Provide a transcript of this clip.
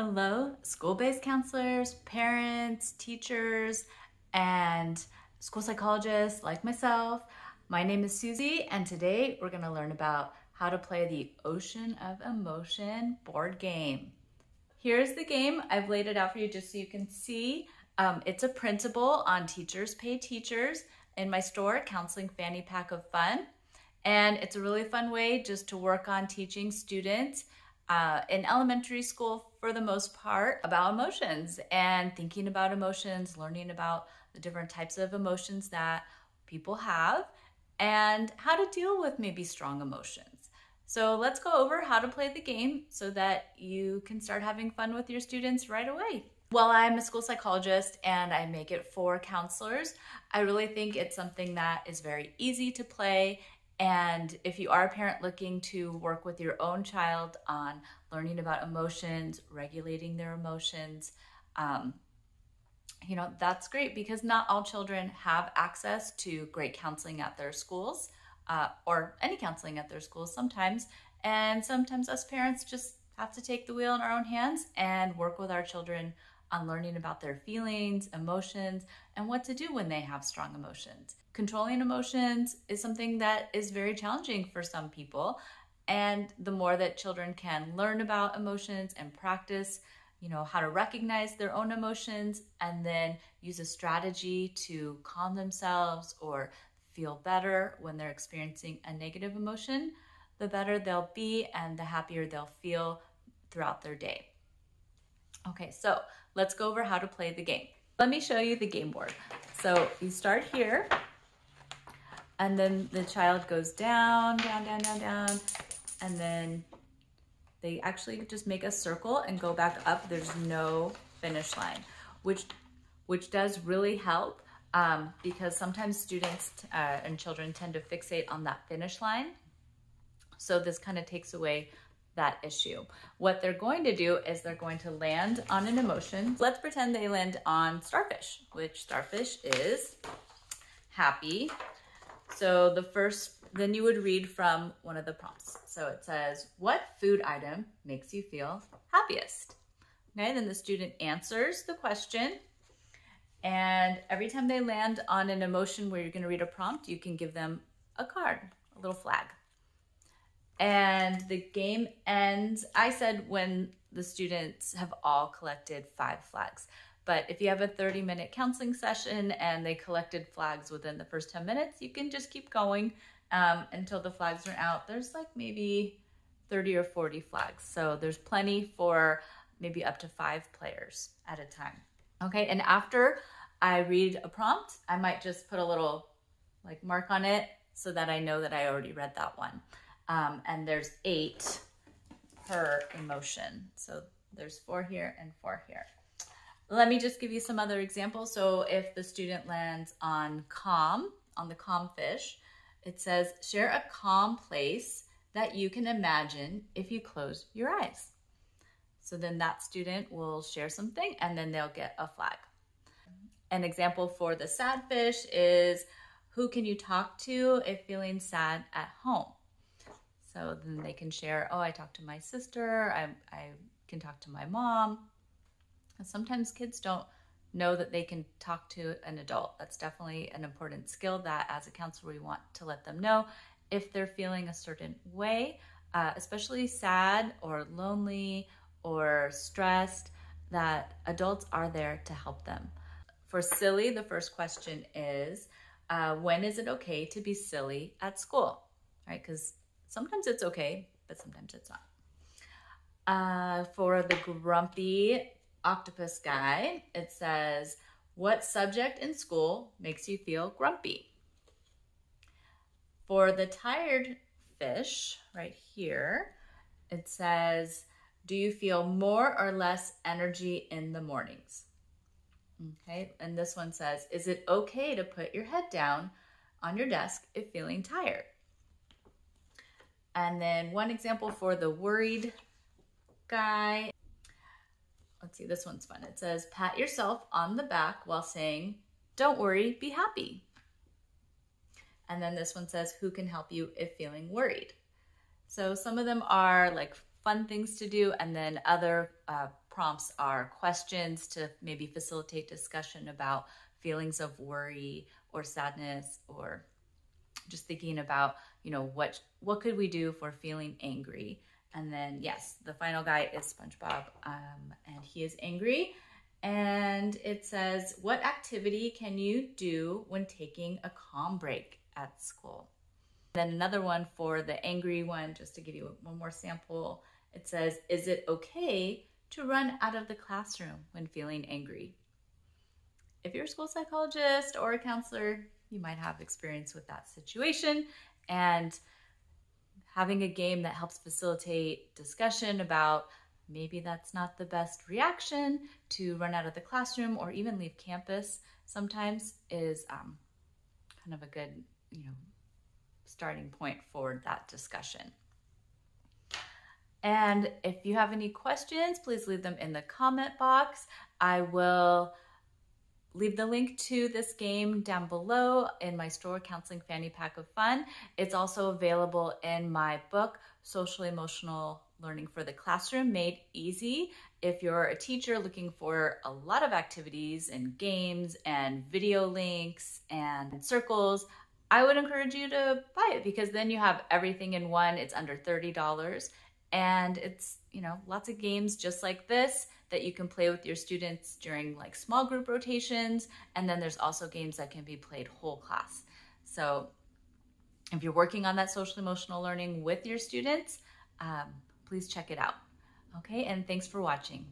Hello, school-based counselors, parents, teachers, and school psychologists like myself. My name is Susie, and today we're going to learn about how to play the Ocean of Emotion board game. Here's the game. I've laid it out for you just so you can see. It's a printable on Teachers Pay Teachers in my store, Counseling Fanny Pack of Fun. And it's a really fun way just to work on teaching students in elementary school, for the most part, about emotions and thinking about emotions, learning about the different types of emotions that people have and how to deal with maybe strong emotions. So let's go over how to play the game so that you can start having fun with your students right away. While I'm a school psychologist and I make it for counselors, I really think it's something that is very easy to play. And if you are a parent looking to work with your own child on learning about emotions, regulating their emotions, that's great because not all children have access to great counseling at their schools or any counseling at their schools sometimes. And sometimes us parents just have to take the wheel in our own hands and work with our children on learning about their feelings, emotions, and what to do when they have strong emotions. Controlling emotions is something that is very challenging for some people. And the more that children can learn about emotions and practice, how to recognize their own emotions and then use a strategy to calm themselves or feel better when they're experiencing a negative emotion, the better they'll be and the happier they'll feel throughout their day. Okay, so let's go over how to play the game. Let me show you the game board. So you start here, and then the child goes down, down, down, down, down, and then they actually just make a circle and go back up. There's no finish line, which does really help because sometimes students and children tend to fixate on that finish line. So this kind of takes away that issue. What they're going to do is they're going to land on an emotion. Let's pretend they land on starfish, which starfish is happy. So then you would read from one of the prompts. So it says, what food item makes you feel happiest? Okay, then the student answers the question. And every time they land on an emotion where you're going to read a prompt, you can give them a card, a little flag. And the game ends, I said when the students have all collected 5 flags. But if you have a 30-minute counseling session and they collected flags within the first 10 minutes, you can just keep going until the flags are out. There's like maybe 30 or 40 flags. So there's plenty for maybe up to 5 players at a time. Okay, and after I read a prompt, I might just put a little mark on it so that I know that I already read that one. And there's 8 per emotion. So there's 4 here and 4 here. Let me just give you some other examples. So if the student lands on calm, on the calm fish, it says, share a calm place that you can imagine if you close your eyes. So then that student will share something and then they'll get a flag. An example for the sad fish is, who can you talk to if feeling sad at home? So then they can share, oh, I talked to my sister, I can talk to my mom. And sometimes kids don't know that they can talk to an adult. That's definitely an important skill that as a counselor we want to let them know if they're feeling a certain way, especially sad or lonely or stressed, that adults are there to help them. For silly, the first question is, when is it okay to be silly at school? Right? Because sometimes it's okay, but sometimes it's not. For the grumpy octopus guy, it says, what subject in school makes you feel grumpy? For the tired fish, right here, it says, do you feel more or less energy in the mornings? Okay, and this one says, is it okay to put your head down on your desk if feeling tired? And then one example for the worried guy. Let's see, this one's fun. It says, pat yourself on the back while saying, don't worry, be happy. And then this one says, who can help you if feeling worried? So some of them are like fun things to do, and then other prompts are questions to maybe facilitate discussion about feelings of worry or sadness, or just thinking about, you know, what could we do for feeling angry. And then, yes, the final guy is SpongeBob, and he is angry. And it says, what activity can you do when taking a calm break at school? Then another one for the angry one, just to give you one more sample, it says, is it okay to run out of the classroom when feeling angry? If you're a school psychologist or a counselor, you might have experience with that situation, and having a game that helps facilitate discussion about maybe that's not the best reaction to run out of the classroom or even leave campus sometimes is kind of a good, you know, starting point for that discussion. And if you have any questions, please leave them in the comment box. I will leave the link to this game down below in my store, Counseling Fanny Pack of Fun. It's also available in my book, Social Emotional Learning for the Classroom, Made Easy. If you're a teacher looking for a lot of activities and games and video links and circles, I would encourage you to buy it, because then you have everything in one. It's under $30, and it's, you know, lots of games just like this that you can play with your students during like small group rotations. And then there's also games that can be played whole class. So if you're working on that social emotional learning with your students, please check it out. Okay, and thanks for watching.